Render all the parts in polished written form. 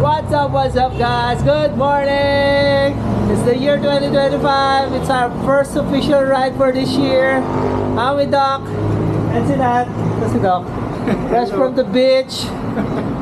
What's up guys? Good morning! It's the year 2025. It's our first official ride for this year. I'm with Doc. And si Nat. Ito si Doc. Fresh from the beach.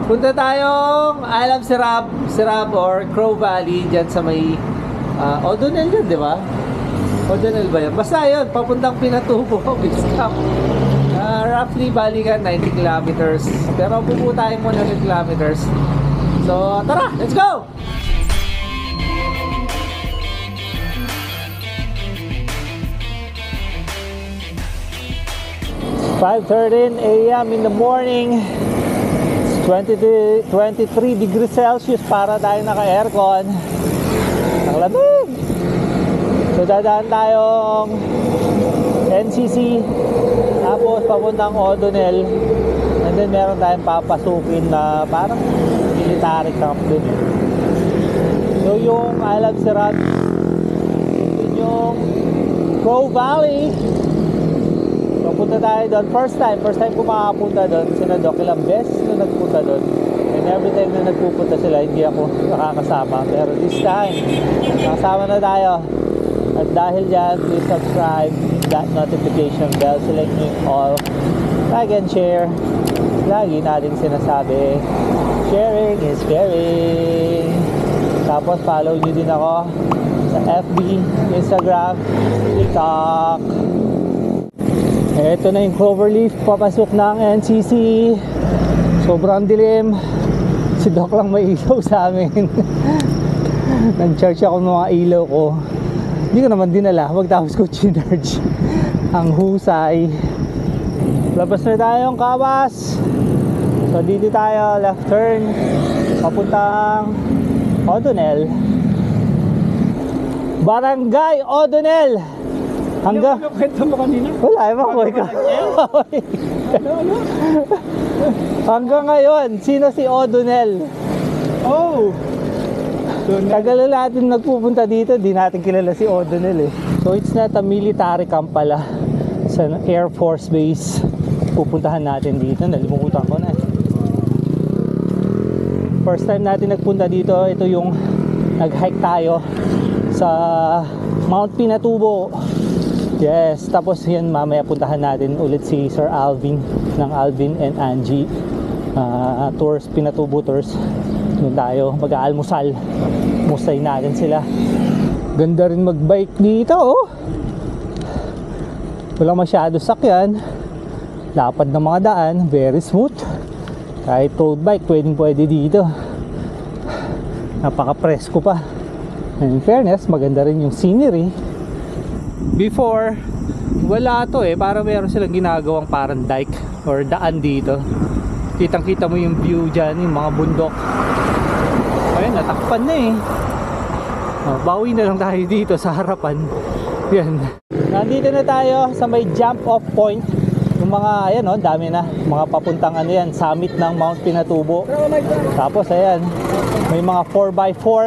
Punta tayong I Love Sirab or Crow Valley. Diyan sa may O'Donnell yun, di ba? O'Donnell ba yun? Basta yun, papuntang Pinatubo, Base Camp. Roughly balikan 90 kilometers. Pero bubu tayo muna 100 kilometers. So tara, let's go! 5:13 a.m. in the morning. It's 23 degrees Celsius para tayo naka-aircon. Ang lamig! So dadaan tayong NCC, tapos papuntang O'Donnell, and then meron tayong papasukin na parang military camp dun. So yung I Love Sirab, yun yung Crow Valley. So punta tayo doon, first time ko makapunta doon. Sina Doc ilang beses na nagpunta doon, and every time na nagpupunta sila hindi ako nakakasama, pero this time nakasama na tayo. At dahil dyan, please subscribe, that notification bell, select nyo all, like and share. Lagi natin sinasabi, sharing is caring. Tapos follow nyo din ako sa FB, Instagram, TikTok. Ito na yung Cloverleaf, papasok ng NCC. Sobrang dilim. Si Doc lang may ilaw sa amin. Nag-charge ako ng mga ilaw ko. Hindi ko naman dinala, magtapos ko chinarge. Ang husay. Labas na tayong Kawas. So dito tayo, left turn, papuntang O'Donnell, Barangay O'Donnell. Hanggang ano kwento mo kanina? wala, ewan ko ikaw. Hanggang ngayon, sino si O'Donnell? Oh! Tagal na natin nagpupunta dito, di natin kilala si O'Donnell eh. So it's not a military camp pala, sa Air Force Base. Pupuntahan natin dito, nalimutan ko na eh. First time natin nagpunta dito, ito yung nag-hike tayo sa Mount Pinatubo. Yes, tapos yun mamaya puntahan natin ulit si Sir Alvin ng Alvin and Angie Tours, Pinatubo Tours. Doon tayo mag-aalmusal. Musay natin sila. Ganda rin mag-bike dito oh. Walang masyado sakyan. Lapad ng mga daan, very smooth. Kahit road bike pwede dito. Napaka-presko pa. And in fairness, maganda rin yung scenery. Before, wala to eh. Parang meron silang ginagawang parang dike or daan dito. Kitang-kita mo yung view dyan, yung mga bundok. Ayun, natakpan na eh. Bawi na lang tayo dito sa harapan. Yan. Nandito na tayo sa may jump off point. Yung mga, ayan o, dami na. Mga papuntang ano yan, summit ng Mount Pinatubo. Tapos ayan, may mga 4x4.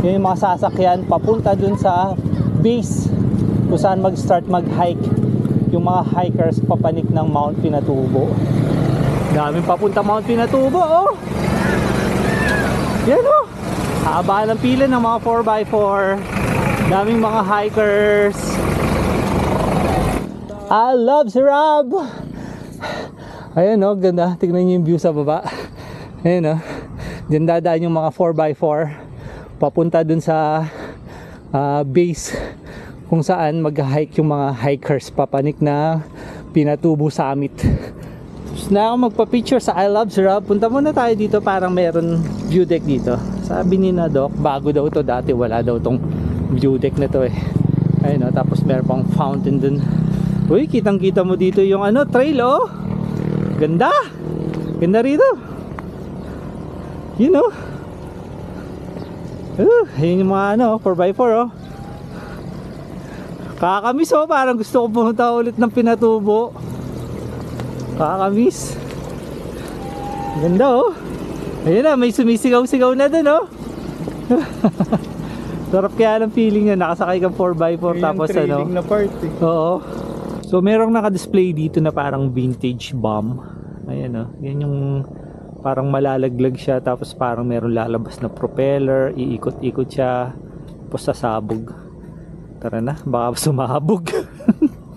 Yun yung mga sasakyan papunta dun sa base kung saan mag-start mag-hike yung mga hikers papanik ng Mount Pinatubo. Daming papunta Mount Pinatubo oh. Yan oh. Haba ng pila ng mga 4x4. Daming mga hikers. I Love Sirab. Ayan oh, ganda. Tignan nyo yung view sa baba. Ayan oh. Diyan dadaan yung mga 4x4 papunta dun sa base kung saan mag-hike yung mga hikers papanik na Pinatubo Summit. Tapos na ako magpa-picture sa I Love Sirab. Punta muna tayo dito, parang meron view deck dito. Sabi ni na Doc, bago daw to, dati wala daw tong view deck na to eh. Ayun o, tapos meron pang fountain dun. Uy, kitang kita mo dito yung ano, trail oh. Ganda. Ganda rito. You know. Ayun yung mga ano, 4x4 oh. Kakamiss oh, parang gusto ko pumunta ulit ng Pinatubo. Kakamiss. Ganda oh. Ayun na, may sumisigaw-sigaw na dun oh. Sarap kaya ng feeling niya, nakasakay kang 4x4 tapos ano. Na part eh. Oo. So merong naka-display dito na parang vintage bomb. Ayan oh. Yan yung Parang malalaglag siya, tapos parang meron lalabas na propeller, iikot-ikot siya, tapos sasabog. Tara na, baka sumabog.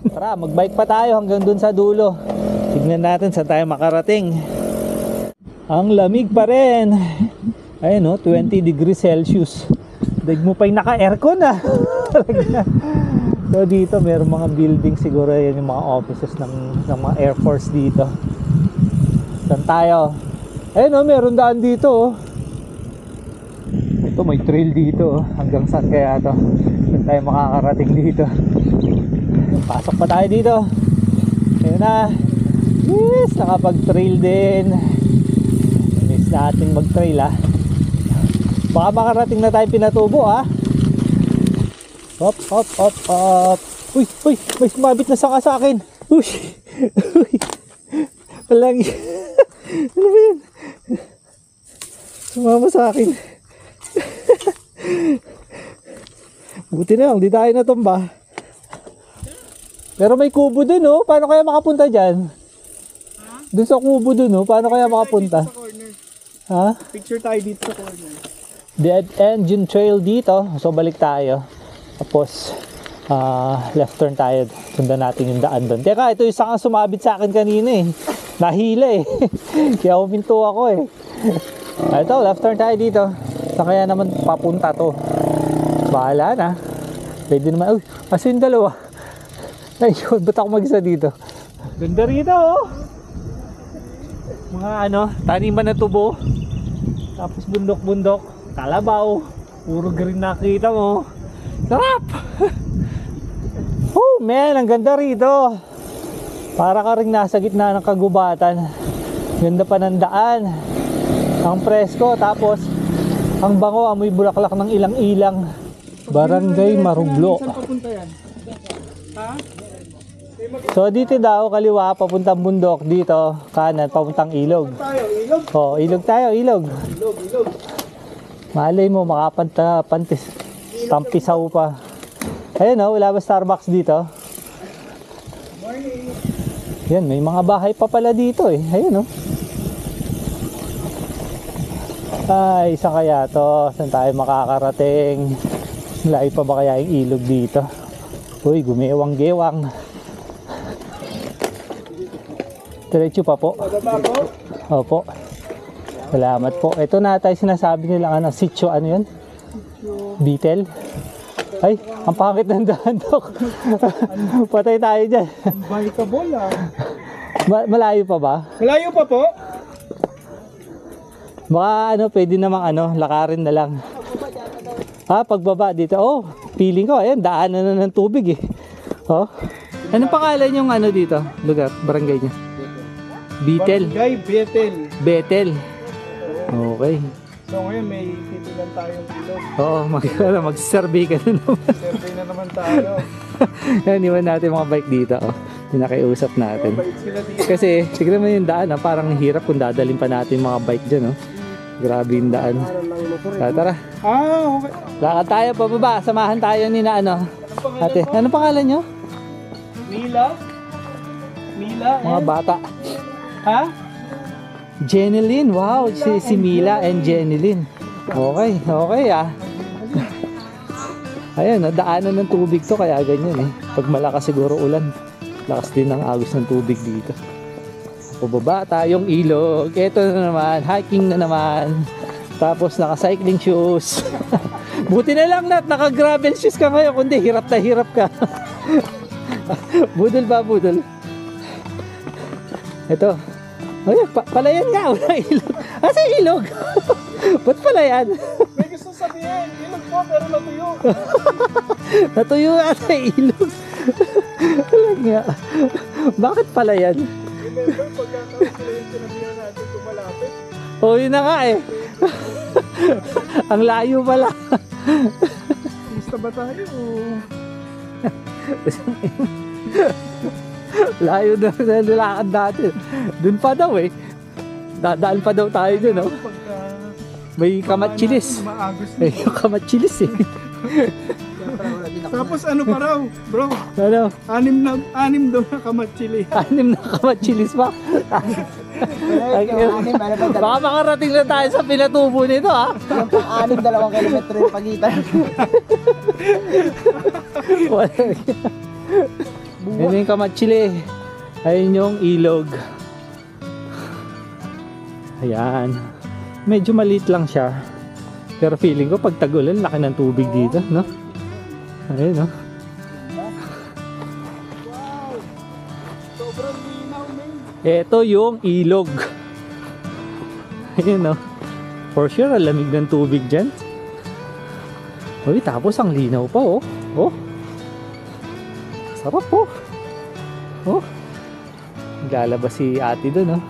Tara, magbike pa tayo hanggang dun sa dulo. Tignan natin saan tayo makarating. Ang lamig pa rin. Ayun no, 20 degrees Celsius. Daig mo pa yung naka-aircon ah. So dito meron mga building, siguro yan yung mga offices ng mga Air Force dito. Saan tayo? Ayun oh, meron daan dito oh. Ito may trail dito oh. Hanggang saan kaya to? Saan tayo makakarating dito? Pasok pa tayo dito. Ayun na. Yes, nakapag-trail din. Miss natin mag-trail ah. Baka makarating na tayo Pinatubo ah. Hop, hop, hop, hop. Uy, uy, may sumabit na saka sa akin. Uy, uy. Walang ano ba yan? Sumama sa akin. Buti na lang, di tayo natumba. Pero may kubo dun oh. Paano kaya makapunta dyan? Dun sa kubo dun oh. Paano kaya makapunta? Ha? Picture tayo dito sa corner. Dead engine trail dito. So balik tayo. Tapos left turn tayo. Sundan natin yung daan doon. Teka, ito isa kang sumabit sa akin kanina eh. Nahila eh. Kaya huminto ako eh. Ito, left turn tayo dito. Saan kaya naman papunta to? Bahala na. Pwede naman. Uy, aso yung dalawa. Ayun, ba't ako mag-isa dito? Ganda rito oh. Mga ano, taniman na tubo. Tapos bundok-bundok. Kalabaw, puro green nakita mo. Sarap! Oh man, ang ganda rito. Para ka rin nasa gitna ng kagubatan. Ganda pa ng daan. Ang presko, tapos ang bango, amoy bulaklak ng ilang-ilang. Barangay Maruglo. Saan papunta yan? Ha? So dito daw, kaliwa, papuntang bundok. Dito, kanan, papuntang ilog. Tayo, ilog. Oh, ilog tayo, ilog. Ilog, ilog. Malay mo, tampisaw pa. Ayun o, wala ba Starbucks dito? Morning. Yan, may mga bahay pa pala dito eh. Ayun o. Ay, isa kaya to? Saan tayo makakarating? Layo pa ba kaya yung ilog dito? Uy, gumewang-gewang. Diretso pa po. Pagaba ko. Opo. Salamat po. Ito na tayo sinasabi nila ano, sitio ano yun? Beetle. Ay, ang pangit ng daan Dok. Patay tayo dyan. Bikeable ah. Malayo pa ba? Malayo pa po. Baka ano, pwede namang ano, lakarin na lang. Pagbaba dito. Oh, feeling ko, ayan, daanan na ng tubig eh. Oh. Anong pangalan yung ano dito? Lugar, barangay niya? Beetle. Barangay Betel. Betel. Okay. So ngayon may titilan tayong ilog. Oo, mag-survey ka na naman. Survey na naman tayo. Iwan natin mga bike dito. Oh. Pinakiusap natin. Bait sila dito. Kasi, tignan mo yung daan. Parang hirap kung dadalhin pa natin mga bike dyan. Oh. Grabe yung daan. Tara. Okay. Lakad tayo pababa. Samahan tayo ni na ano. Ate, ano pangalan nyo? Mila. Mila. Mga bata. Ha? Jeneline. Wow, si Mila and Jeneline. Okay, okay ah. Ayun, daanan ng tubig to kaya ganyan eh. Pag malakas siguro ulan, lakas din ang agos ng tubig dito. Pababa tayong ilog. Ito na naman, hiking na naman. Tapos naka-cycling shoes. Buti na lang naka-gravel shoes ka ngayon, kundi hirap na hirap ka. Budol ba, budol? Ito. Ay, palayan nga, wala ilog. Asa ilog? Ba't palayan? May gusto sabihin, ilog po pero natuyo. Natuyo ata ilog. Wala nga. Bakit palayan? Remember, pagkakaroon sila yung sinabihan natin kumalapit. O, yun na nga eh. Ang layo pala. Gusto ba tayo? Layo na nilakad natin. Doon pa daw eh. Dadaan pa daw tayo dun, no? Pagka May kamachilis. maagos na. May kamachilis eh. Tapos ano pa raw, bro? Ano? Anim daw na kamatsili. 6 na kamachilis pa. Baka makarating na tayo sa pinatubo nito ha. Yung pang-anim, 2 kilometro yung pagitan. Yun yung Kamatsili. Ayun yung ilog. Ayan. Medyo maliit lang siya. Pero feeling ko pag tag-ulan, laki ng tubig dito, no? Ayun, no? Sobrang linaw, men. Ito yung ilog. Ayun, no? For sure, ang lamig ng tubig dyan. Uy, tapos ang linaw pa, oh. Oh. Sarap, oh. Oh. Lalabas si ate doon, oh.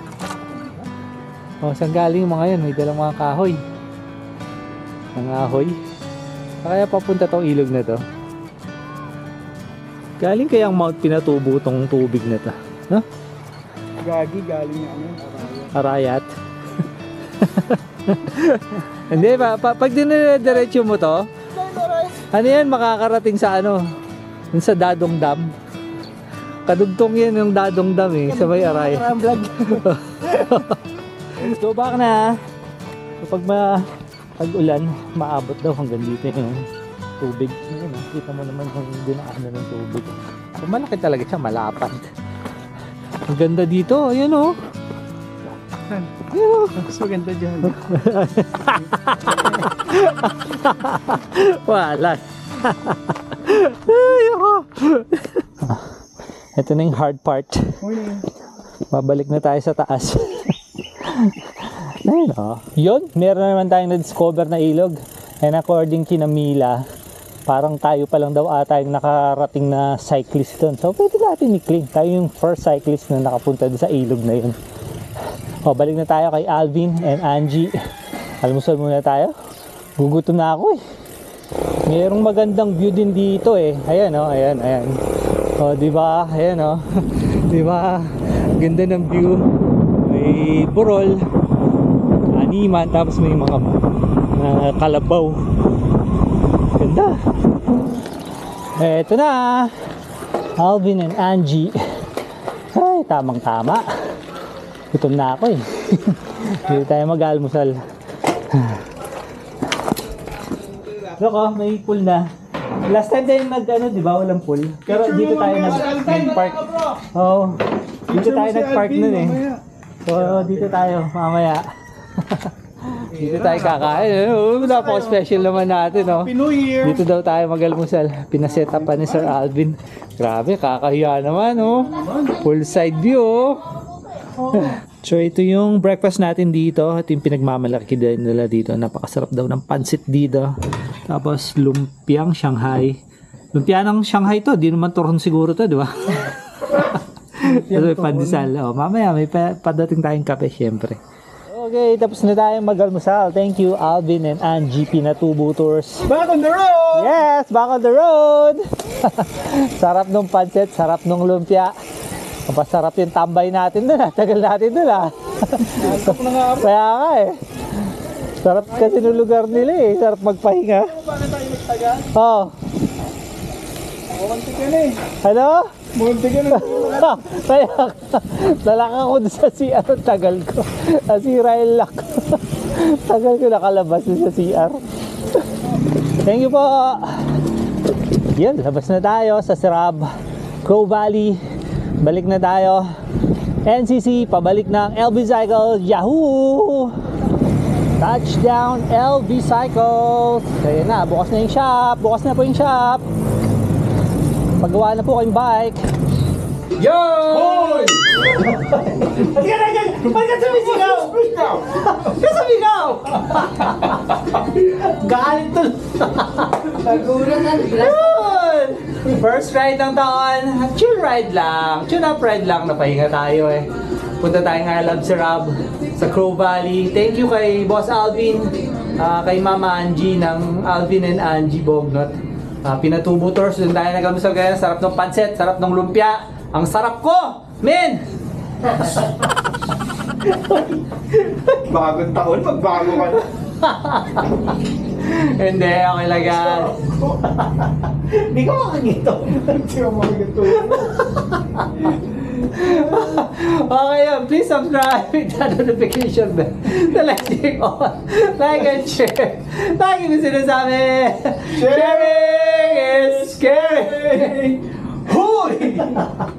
Oh, saan galing yung mga yan? May dalang mga kahoy. Mga ahoy. Kaya papunta tong ilog na to. Galing kayang Mount Pinatubo tong tubig na to. No? Gagi, galing na ano, Arayat. Hindi ba? Pag dinediretso mo to, ano yan, makakarating sa ano? Yung sa Dadong Dam. Kadugtong yan yung Dadong Dam eh, sa may Arayat. Let's go back na. Kapag pag-ulan, maabot daw hanggang dito yung tubig. Ayan, kita mo naman kung dinaanan ng tubig. So, malaki talaga siya, malapad. Ang ganda dito, ayan o. Ayan o. mas maganda dyan. Wala. Ay, ako. Ito na yung hard part. Babalik na tayo sa taas. Ayun o. Yun, meron naman tayong na-discover na ilog. And according kina Mila, parang tayo pa lang daw ata yung nakarating na cyclist doon. So pwede natin i-claim. Tayo yung first cyclist na nakapunta doon sa ilog na yun. O, balik na tayo kay Alvin and Angie. Almusal muna tayo. Gugutom na ako eh. Mayroong magandang view din dito eh. Ayan o, ayan, ayan. O, diba? Ayan o. Diba? Ganda ng view. May burol. Animan, tapos may mga kalabaw. Ganda. Eto na. Alvin and Angie. Ay, tamang tama. Gutom na ako eh. Dito tayo mag-almusal. Look oh, may pool na. Last time tayo nag-ano, di ba? Walang pool. Pero dito tayo nag-park. Oo. Dito tayo nag-park nun eh. So, dito tayo mamaya. Dito tayo kakain. Napaka-special naman natin, no? Pinoy here. Dito daw tayo mag-almusal. Pinaset up pa ni Sir Alvin. Grabe, kakahiya naman, oh. Full side view, oh. So, ito yung breakfast natin dito. Ito yung pinagmamalaki din nila dito. Napakasarap daw ng pansit dito. Tapos, lumpiang Shanghai. Lumpia ng Shanghai to. Di naman turon siguro to, di ba? Ito may pandesal. Oh, mamaya, may padating tayong kape, syempre. Okay, tapos na tayong mag-almusal. Thank you, Alvin and Angie Pinatubo Tours. Back on the road! Yes, back on the road! Sarap nung pancit, sarap nung lumpia. Masarap yung tambay natin dun, tagal natin dun Kaya nga eh. Sarap kasi ng lugar nila eh. Sarap magpahinga. Bakit tayo nagtagal? Oh. Munti ka na eh. Ano? Munti ka na. Kaya nalaka ko doon sa CR. Tagal ko. Nasira yung lock. Tagal ko nakalabas doon sa CR. Thank you po. Yan, labas na tayo sa Sarab, Crow Valley. Balik na tayo. NCC, pabalik ng LB Cycles. Yahoo! Touchdown LB Cycles. Kaya na, bukas na yung shop. Bukas na po yung shop. Paggawa na po kayong bike. Yo! Hoy! Ba't ka sumisigaw? Ka sumigaw! Galit to. Nagulat na. Yun! First ride ng taon. Chill ride lang. Tune up ride lang. Napahinga tayo eh. Punta tayo nga Love Sarab sa Crow Valley. Thank you kay Boss Alvin, kay Mama Angie ng Alvin and Angie Bognot. Pinatubo Tours. Doon tayo nag-almusal kaya. Sarap ng pancit, sarap ng lumpia. Ang sarap ko! Men! Bagong taon, magbago ka na. Hindi, okay lang yan. Hindi ko makakito. Hindi ka makagito. Okay yun, please subscribe with the notification bell. The lighting on. Like and share. Lagi mo sinasabi, sharing is caring. Huy!